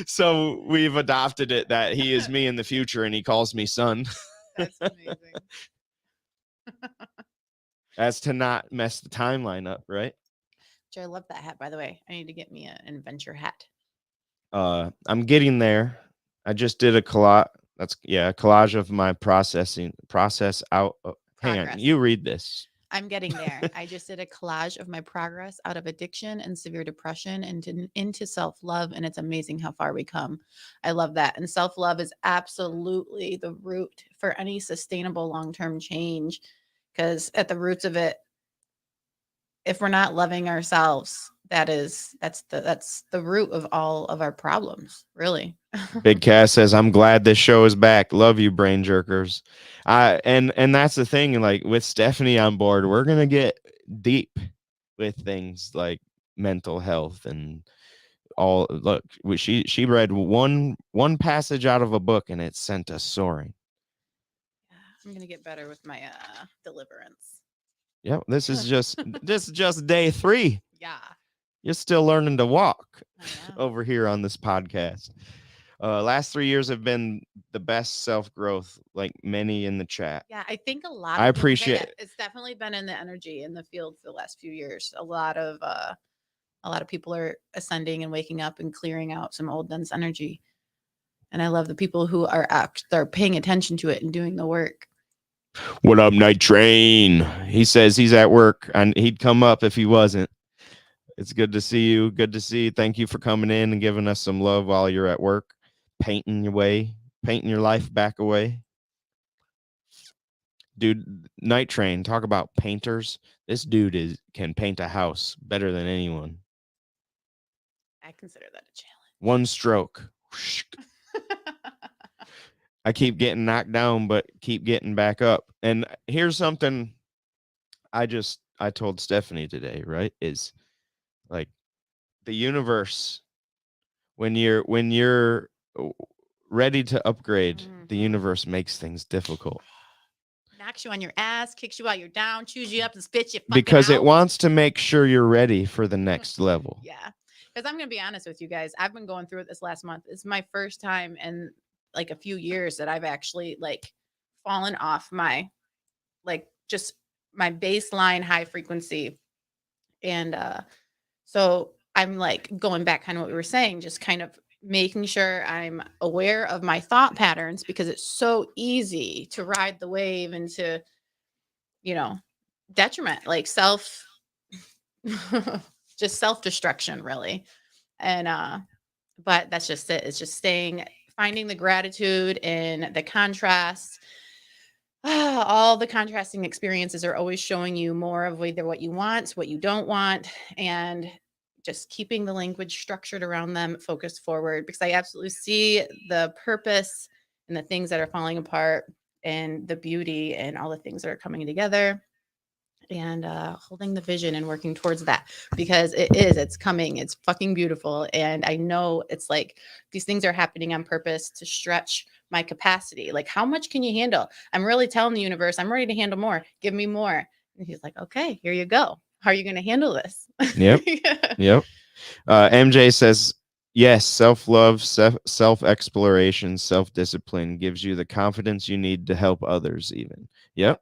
So we've adopted it that he is me in the future, and he calls me son. That's amazing. As to not mess the timeline up, right? I love that hat, by the way. I need to get me an adventure hat. I'm getting there. I just did a collage. A collage of my process out. Hang on, Progress. you read this. I'm getting there. I just did a collage of my progress out of addiction and severe depression and into self-love, and it's amazing how far we come. I love that. And self-love is absolutely the root for any sustainable long-term change, because at the roots of it, if we're not loving ourselves, that's the root of all of our problems, really. Big Cass says, "I'm glad this show is back. Love you, brain jerkers." And that's the thing. Like, with Stephanie on board, we're gonna get deep with things like mental health and all. Look, she read one passage out of a book, and it sent us soaring. I'm gonna get better with my deliverance. Yep, this is just day 3. Yeah. You're still learning to walk I know. over here on this podcast. Last 3 years have been the best self-growth, like many in the chat. Yeah, I think a lot. I of appreciate it. It's definitely been in the energy in the field for the last few years. A lot of people are ascending and waking up and clearing out some old dense energy, and I love the people who they're paying attention to it and doing the work. What up, Night Train? He says he's at work, and he'd come up if he wasn't. It's good to see you. Good to see you. Thank you for coming in and giving us some love while you're at work, painting your life back away. Dude, Night Train, talk about painters. This dude can paint a house better than anyone. I consider that a challenge. One stroke. I keep getting knocked down, but keep getting back up. And here's something I told Stephanie today, right? Is like the universe, when you're ready to upgrade, the universe makes things difficult. Knocks you on your ass, kicks you while you're down, chews you up and spits you fucking because it out. wants to make sure you're ready for the next level. Yeah. Because I'm going to be honest with you guys. I've been going through it this last month. It's my first time in like a few years that I've actually like fallen off my, like, just my baseline high frequency. And so I'm like going back kind of what we were saying, just kind of making sure I'm aware of my thought patterns, because it's so easy to ride the wave into, detriment, like just self-destruction, really. And but that's just it. It's just finding the gratitude in the contrast. All the contrasting experiences are always showing you more of either what you want, what you don't want, and just keeping the language structured around them, focused forward, because I absolutely see the purpose and the things that are falling apart and the beauty and all the things that are coming together, and holding the vision and working towards that, because it's coming. It's fucking beautiful. And I know it's like these things are happening on purpose to stretch my capacity. Like, how much can you handle? I'm really telling the universe, I'm ready to handle more. Give me more. And he's like, okay, here you go. How are you going to handle this? Yep. Yep. MJ says, yes, self-love, self-exploration, self-discipline gives you the confidence you need to help others even. Yep.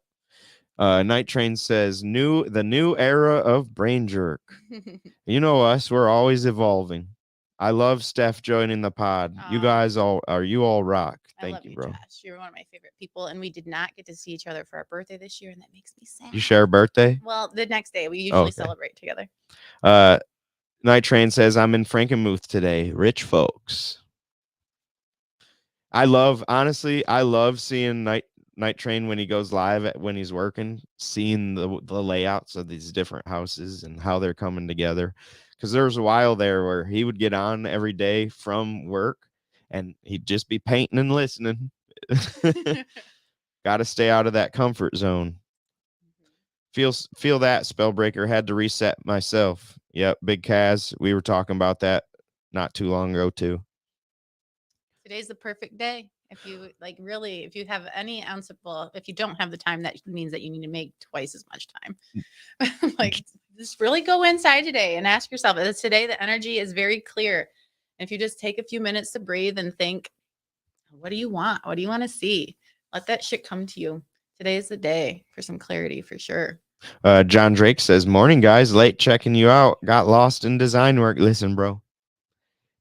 Night Train says, the new era of brain jerk. You know us, we're always evolving. I love Steph joining the pod. You guys all rock. I Thank love you, you, bro. Josh. You're one of my favorite people, and we did not get to see each other for our birthday this year, and that makes me sad. You share a birthday? Well, the next day we usually Okay. celebrate together. Night Train says I'm in Frankenmuth today. Rich folks. I love seeing Night Train when he goes live when he's working, seeing the layouts of these different houses and how they're coming together. Because there was a while there where he would get on every day from work and he'd just be painting and listening. Got to stay out of that comfort zone. Feel that, Spellbreaker. Had to reset myself. Yep, Big Kaz. We were talking about that not too long ago too. Today's the perfect day. If you really, if you have any ounce of, well, if you don't have the time, that means that you need to make twice as much time. Just really go inside today and ask yourself, is today the energy is very clear. And if you just take a few minutes to breathe and think, what do you want? What do you want to see? Let that shit come to you. Today is the day for some clarity for sure. John Drake says, morning, guys. Late checking you out. Got lost in design work. Listen, bro.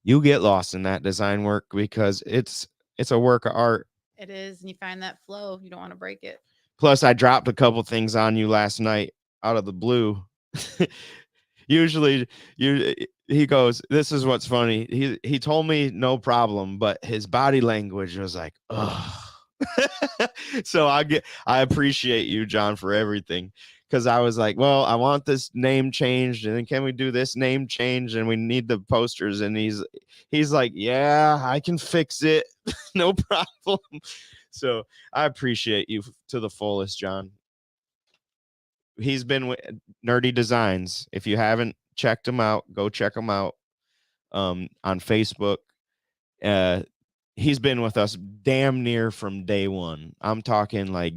You get lost in that design work because it's a work of art. It is. And you find that flow. You don't want to break it. Plus, I dropped a couple things on you last night out of the blue. Usually he goes, this is what's funny. He told me no problem, but his body language was like, oh. So I appreciate you, John, for everything. Because I was like, well, I want this name changed, and then can we do this name change? And we need the posters. And he's like, yeah, I can fix it. No problem. So I appreciate you to the fullest, John. He's been with Nerdy Designs. If you haven't checked him out, go check him out on Facebook. He's been with us damn near from day one. I'm talking like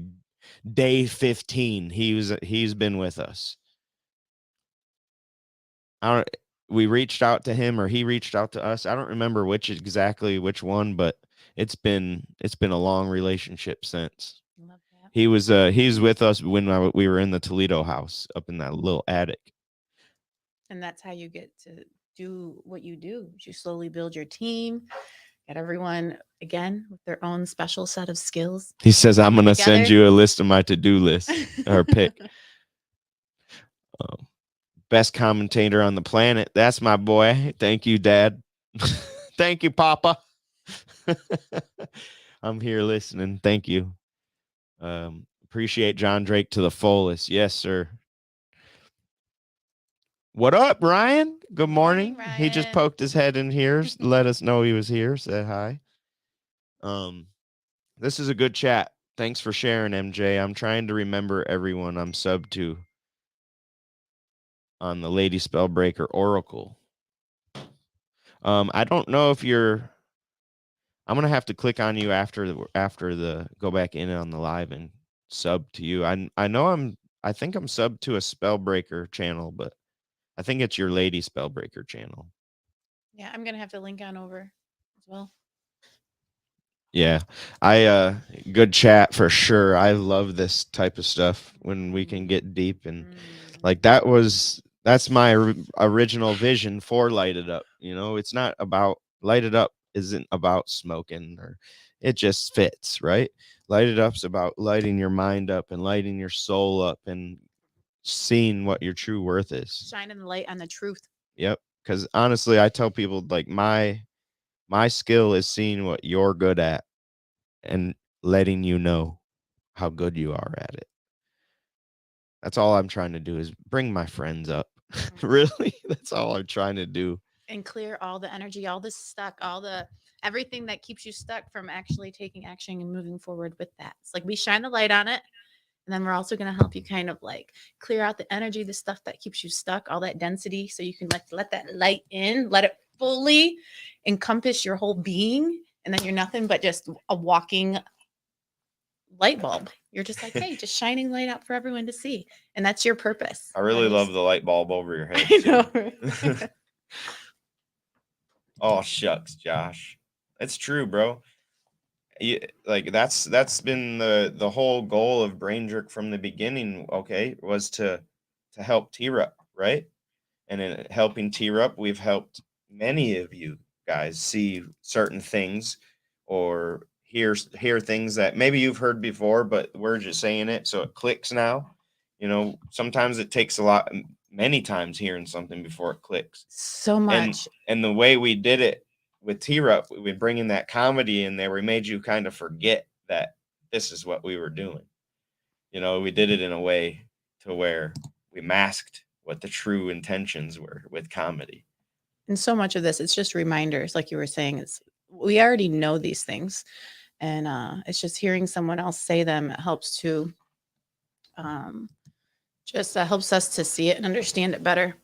day 15. He's been with us. We reached out to him or he reached out to us. I don't remember which one, but it's been a long relationship since. Love that. He's with us when we were in the Toledo house up in that little attic. And that's how you get to do what you do. You slowly build your team, get everyone again with their own special set of skills. He says, I'm going to send you a list of my to-do list or pick. Best commentator on the planet. That's my boy. Thank you, Dad. Thank you, Papa. I'm here listening. Thank you. Appreciate John Drake to the fullest. Yes, sir. What up, Ryan? Good morning. Ryan. He just poked his head in here. Let us know he was here. Said hi. This is a good chat. Thanks for sharing, MJ. I'm trying to remember everyone I'm sub to on the Lady Spellbreaker Oracle. I don't know if you're. I'm gonna have to click on you after the go back in on the live and sub to you. I think I'm sub to a Spellbreaker channel, but I think it's your Lady Spellbreaker channel. Yeah, I'm gonna have to link on over as well. Yeah, good chat for sure. I love this type of stuff when we can get deep and like that's my original vision for Light It Up. You know, it's not about Light It Up isn't about smoking or it just fits, right? Light It Up's about lighting your mind up and lighting your soul up and seeing what your true worth is. Shining the light on the truth. Yep. Because honestly, I tell people like my skill is seeing what you're good at and letting you know how good you are at it. That's all I'm trying to do is bring my friends up. Really? That's all I'm trying to do. And clear all the energy, all the stuck, everything that keeps you stuck from actually taking action and moving forward with that. It's like we shine the light on it. And then we're also going to help you kind of like clear out the energy, the stuff that keeps you stuck, all that density. So you can like let that light in, let it fully encompass your whole being. And then you're nothing but just a walking light bulb. You're just like, hey, just shining light out for everyone to see. And that's your purpose. I really love the light bulb over your head. I know. Oh, shucks, Josh. It's true, bro. Like that's been the whole goal of Brain Jerk from the beginning, okay, was to help T-Rup, right? And in helping T-Rup, we've helped many of you guys see certain things or hear things that maybe you've heard before, but we're just saying it so it clicks now. Sometimes it takes many times hearing something before it clicks. So much. And the way we did it with T-Rup, we bringing that comedy in there, we made you kind of forget that this is what we were doing. We did it in a way to where we masked what the true intentions were with comedy. And so much of this, it's just reminders, like you were saying. We already know these things, and it's just hearing someone else say them. It helps to, just helps us to see it and understand it better.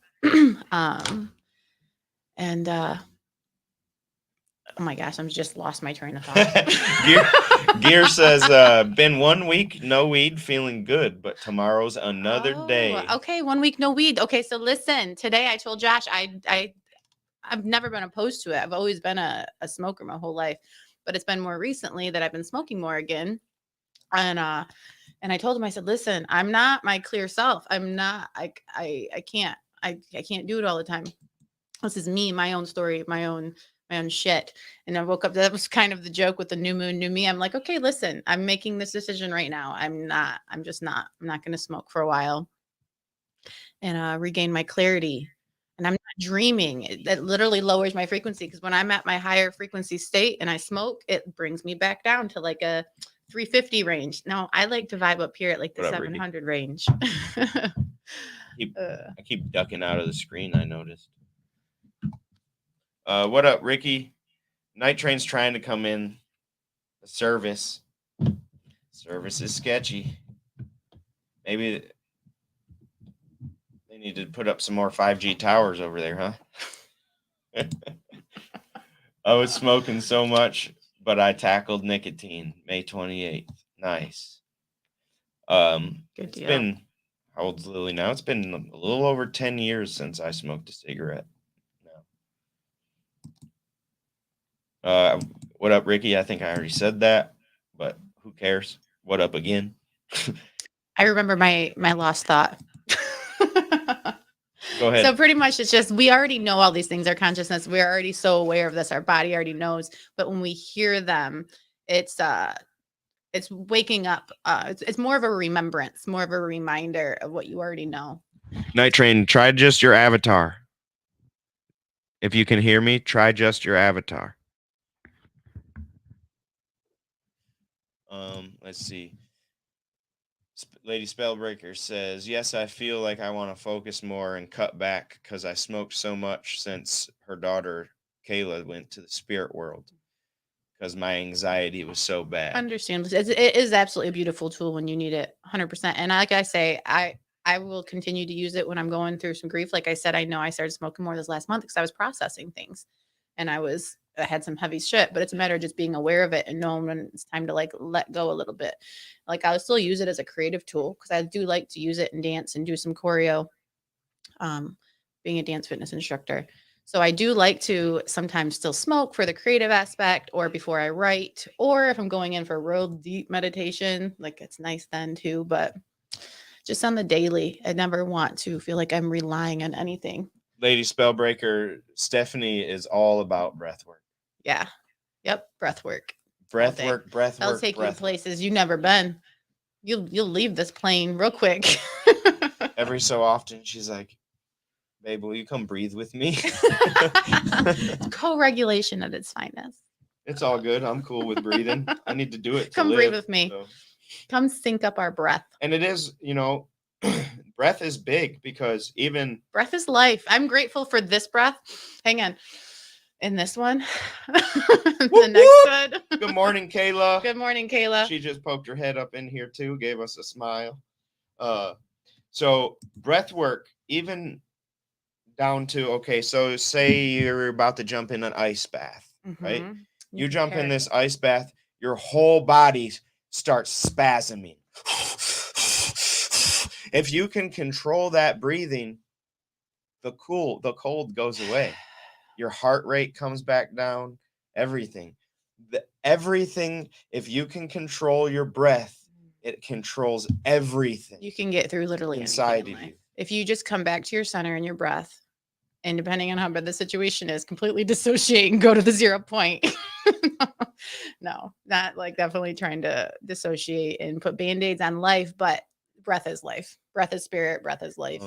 And oh my gosh, I'm just lost my train of thought. Gear says, been 1 week, no weed, feeling good, but tomorrow's another day. Okay, 1 week, no weed. Okay, so listen, today I told Josh I've never been opposed to it. I've always been a smoker my whole life, but it's been more recently that I've been smoking more again. And I told him, I said, listen, I'm not my clear self. I'm not, I can't do it all the time. This is me, my own story, my own shit. And I woke up, that was kind of the joke with the new moon, new me. I'm like, okay, listen, I'm making this decision right now. I'm not going to smoke for a while and regain my clarity. And I'm not dreaming. That literally lowers my frequency, because when I'm at my higher frequency state and I smoke, it brings me back down to like a 350 range. No, I like to vibe up here at like the 700 range. I keep ducking out of the screen, I noticed. What up, Ricky? Night Train's trying to come in. The service is sketchy. Maybe they need to put up some more 5G towers over there, huh? I was smoking so much, but I tackled nicotine. May 28th. Nice. Good deal. Been, how old's Lily now? It's been a little over 10 years since I smoked a cigarette. What up, Ricky? I think I already said that, but who cares? What up again? I remember my lost thought. Go ahead. So pretty much it's just, we already know all these things, our consciousness, we're already so aware of this, our body already knows, but when we hear them, it's waking up. It's more of a remembrance, more of a reminder of what you already know. Night Train, try just your avatar. If you can hear me, try just your avatar. Let's see. Lady Spellbreaker says, yes, I feel like I want to focus more and cut back because I smoked so much since her daughter Kayla went to the spirit world because my anxiety was so bad. Understandable. It is absolutely a beautiful tool when you need it, 100%. And like I say, I will continue to use it when I'm going through some grief. Like I said, I know I started smoking more this last month because I was processing things, and I had some heavy shit, but it's a matter of just being aware of it and knowing when it's time to like let go a little bit. Like I'll still use it as a creative tool because I do like to use it and dance and do some choreo, being a dance fitness instructor. So I do like to sometimes still smoke for the creative aspect, or before I write, or if I'm going in for real deep meditation, like it's nice then too, but just on the daily, I never want to feel like I'm relying on anything. Lady Spellbreaker, Stephanie is all about breath work. Yeah. Yep. Breath work. Breath work. I'll take you places you've never been. You'll leave this plane real quick. Every so often, she's like, babe, will you come breathe with me? Co-regulation at its finest. It's all good. I'm cool with breathing. I need to do it. Come breathe with me. So. Come sync up our breath. And it is, breath is big because even breath is life. I'm grateful for this breath. Hang on. In this one. The next one. Good morning, Kayla. Good morning, Kayla. She just poked her head up in here too, gave us a smile. So breath work, even down to, okay, so say you're about to jump in an ice bath, right? You jump in this ice bath, your whole body starts spasming. If you can control that breathing, the cold goes away. Your heart rate comes back down, everything. Everything, if you can control your breath, it controls everything. You can get through literally inside of you. If you just come back to your center and your breath, and depending on how bad the situation is, completely dissociate and go to the 0 point. No, not like definitely trying to dissociate and put band-aids on life, but breath is life. Breath is spirit, breath is life.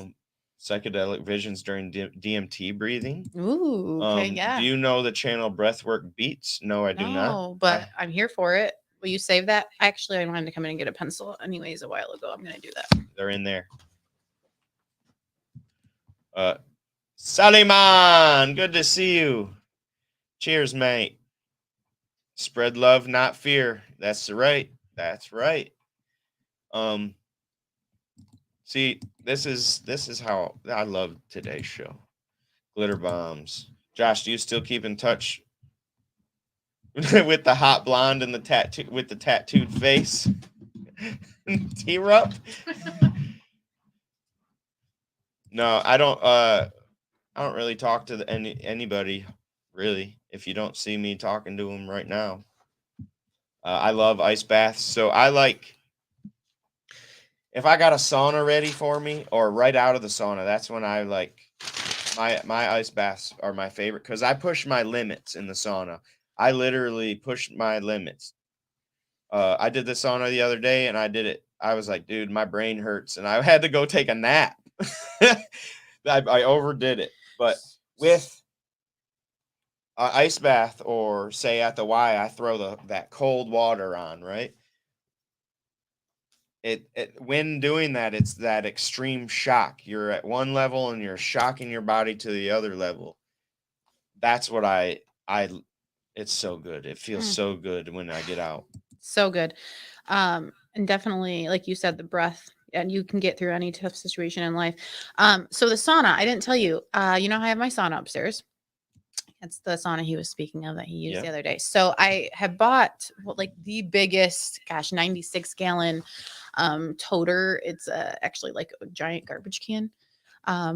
Psychedelic visions during DMT breathing. Ooh, okay, yeah. Do you know the channel Breathwork Beats? No, I do not. No, but I'm here for it. Will you save that? Actually, I wanted to come in and get a pencil anyways a while ago. I'm going to do that. They're in there. Saliman, good to see you. Cheers, mate. Spread love, not fear. That's right. That's right. See, this is how I love today's show. Glitter bombs. Josh, do you still keep in touch with the hot blonde and the tattooed face? T-Rup? No, I don't really talk to anybody really. If you don't see me talking to them right now, I love ice baths. So I like if I got a sauna ready for me or right out of the sauna. That's when I like my ice baths are my favorite because I push my limits in the sauna. I literally push my limits. I did the sauna the other day and I did it. I was like, dude, my brain hurts, and I had to go take a nap. I overdid it, but with an ice bath or say at the Y, I throw that cold water on, right? It when doing that, it's that extreme shock. You're at one level and you're shocking your body to the other level. That's what it's so good. It feels so good when I get out. So good. And definitely, like you said, the breath, and you can get through any tough situation in life. So the sauna, I didn't tell you, you know, I have my sauna upstairs. It's the sauna he was speaking of that he used the other day. So I have bought like the biggest, 96-gallon toter. It's actually like a giant garbage can.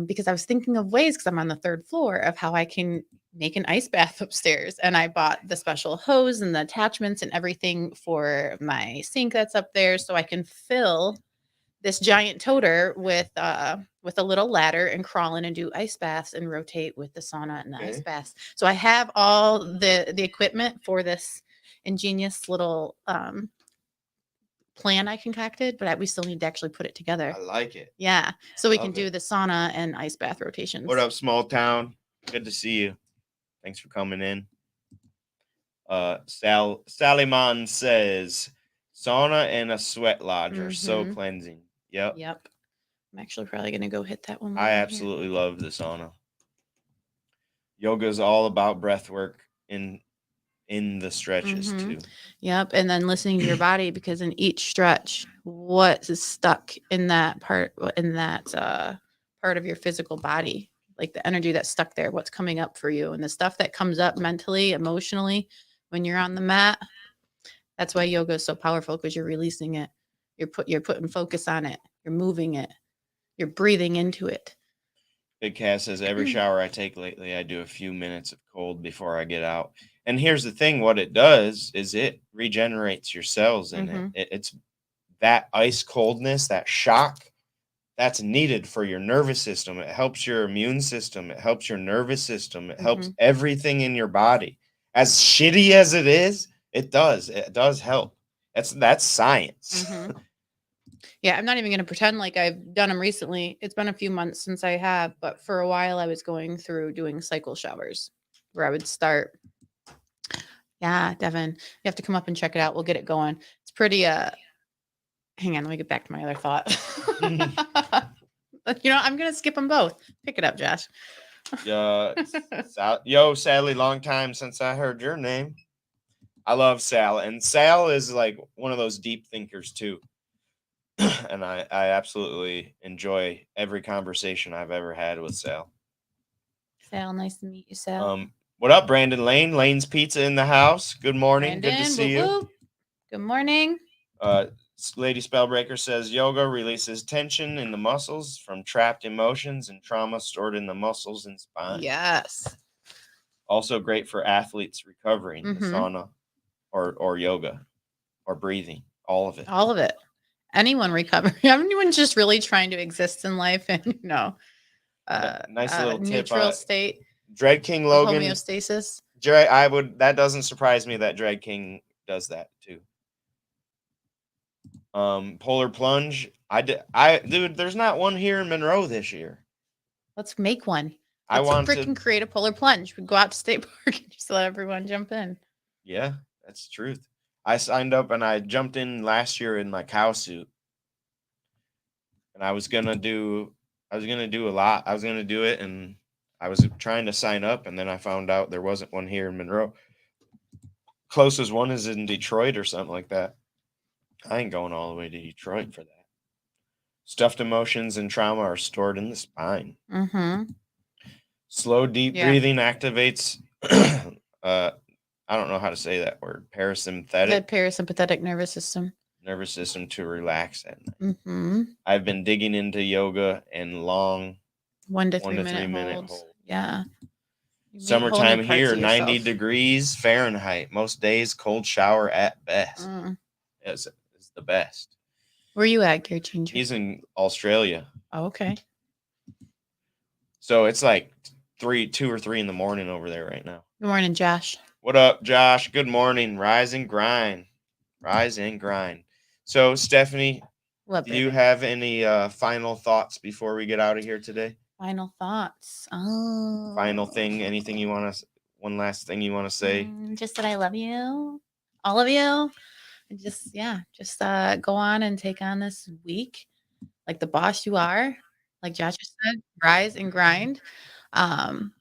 Because I was thinking of ways, because I'm on the 3rd floor, of how I can make an ice bath upstairs. And I bought the special hose and the attachments and everything for my sink that's up there, so I can fill this giant toter with a little ladder and crawl in and do ice baths and rotate with the sauna and the ice baths. So I have all the equipment for this ingenious little plan I concocted, but we still need to actually put it together. I like it. Yeah. So we can do the sauna and ice bath rotations. What up, small town? Good to see you. Thanks for coming in. Sallyman says sauna and a sweat lodge are so cleansing. Yep. I'm actually probably going to go hit that one. I absolutely love the sauna. Yoga is all about breath work in the stretches too. Yep. And then listening to your body, because in each stretch, what is stuck in that part of your physical body, like the energy that's stuck there, what's coming up for you, and the stuff that comes up mentally, emotionally when you're on the mat. That's why yoga is so powerful, because you're releasing it. You're putting focus on it. You're moving it. You're breathing into it. Big Cass says, every shower I take lately, I do a few minutes of cold before I get out. And here's the thing, what it does is it regenerates your cells in it. It's that ice coldness, that shock, that's needed for your nervous system. It helps your immune system. It helps your nervous system. It helps everything in your body. As shitty as it is, it does help. That's science. Yeah, I'm not even going to pretend like I've done them recently. It's been a few months since I have, but for a while I was going through doing cycle showers where I would start. Yeah, Devin, you have to come up and check it out. We'll get it going. It's pretty, hang on, let me get back to my other thought. You know, I'm going to skip them both. Pick it up, Josh. Yo, Sally, long time since I heard your name. I love Sal, and Sal is like one of those deep thinkers too. And I absolutely enjoy every conversation I've ever had with Sal. Sal, nice to meet you, Sal. What up, Brandon Lane? Lane's Pizza in the house. Good morning. Brandon, good to see you. Good morning. Lady Spellbreaker says yoga releases tension in the muscles from trapped emotions and trauma stored in the muscles and spine. Yes. Also great for athletes recovering, the sauna or yoga or breathing. All of it. All of it. Anyone recovering. Anyone's just really trying to exist in life and Nice little tip. Neutral state. Dread King Logan. Homeostasis. That doesn't surprise me that Dread King does that too. Polar plunge. Dude, there's not one here in Monroe this year. Let's make one. I Let's want freaking to create a polar plunge. We go out to state park and just let everyone jump in. Yeah, that's the truth. I signed up and I jumped in last year in my cow suit. And I was gonna do a lot. I was gonna do it, and I was trying to sign up, and then I found out there wasn't one here in Monroe. Closest one is in Detroit or something like that. I ain't going all the way to Detroit for that. Stuffed emotions and trauma are stored in the spine. Mm-hmm. Slow, deep breathing activates. I don't know how to say that word. The Parasympathetic parasympathetic nervous system. To relax at night. Mm-hmm. I've been digging into yoga and long 1 to 3 minute holds. holds. Yeah. Summertime here, 90 degrees Fahrenheit. Most days, cold shower at best. Is the best. Where you at, Gear Changer? He's in Australia. Oh, okay. So it's like 2 or 3 in the morning over there right now. Good morning, Josh. What up, Josh? Good morning. Rise and grind. Rise and grind. So, Stephanie, do you have any final thoughts before we get out of here today? Final thoughts. Oh. Final thing, anything you want to, one last thing you want to say? Just that I love you, all of you. And just go on and take on this week like the boss you are. Like Josh said, rise and grind. And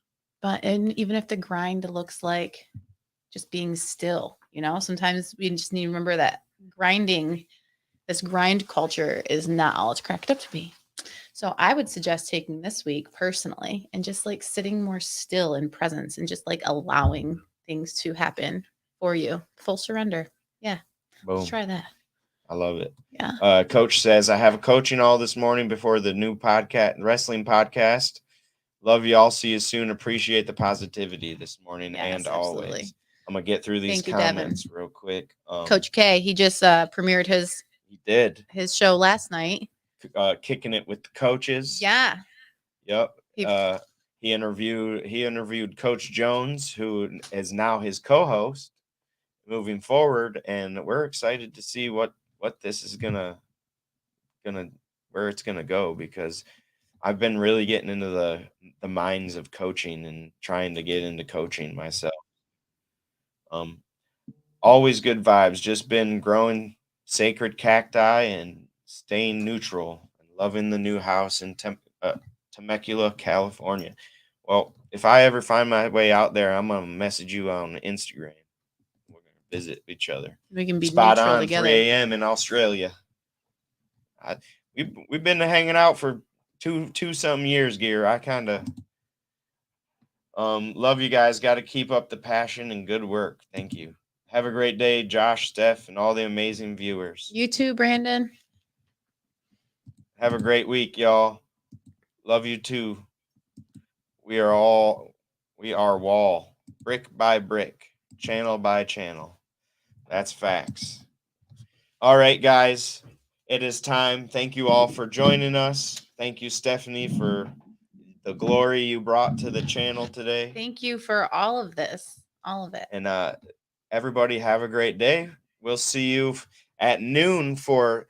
even if the grind looks like just being still, sometimes we just need to remember that this grind culture is not all it's cracked up to be. So I would suggest taking this week personally and just like sitting more still in presence and just like allowing things to happen for you. Full surrender. Yeah. Boom. Let's try that. I love it. Yeah. Coach says, I have a coaching all this morning before the new wrestling podcast. Love you all. See you soon. Appreciate the positivity this morning and absolutely. Always. I'm going to get through these comments real quick. Coach K, he just premiered his show last night. Kicking it with the coaches. Yeah. Yep. He interviewed Coach Jones, who is now his co-host moving forward, and we're excited to see what this is gonna where it's gonna go, because I've been really getting into the minds of coaching and trying to get into coaching myself. Always good vibes. Just been growing sacred cacti and staying neutral and loving the new house in Temecula, California. Well, if I ever find my way out there, I'm gonna message you on Instagram. We're gonna visit each other. We can be spot neutral on together. 3 a.m. in Australia. We've been hanging out for two some years, Gear. I kind of love you guys. Got to keep up the passion and good work. Thank you. Have a great day, Josh, Steph, and all the amazing viewers. You too, Brandon. Have a great week, y'all. Love you too. We are wall, brick by brick, channel by channel. That's facts. All right, guys. It is time. Thank you all for joining us. Thank you, Stephanie, for the glory you brought to the channel today. Thank you for all of this. All of it. And everybody have a great day. We'll see you at noon for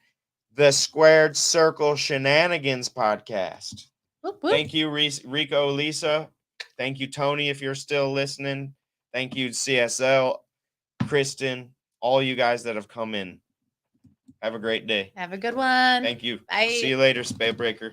the Squared Circle Shenanigans podcast. Whoop, whoop. Thank you, Rico, Lisa. Thank you, Tony, if you're still listening. Thank you, CSL, Kristen, all you guys that have come in. Have a great day. Have a good one. Thank you. Bye. See you later, Spade Breaker.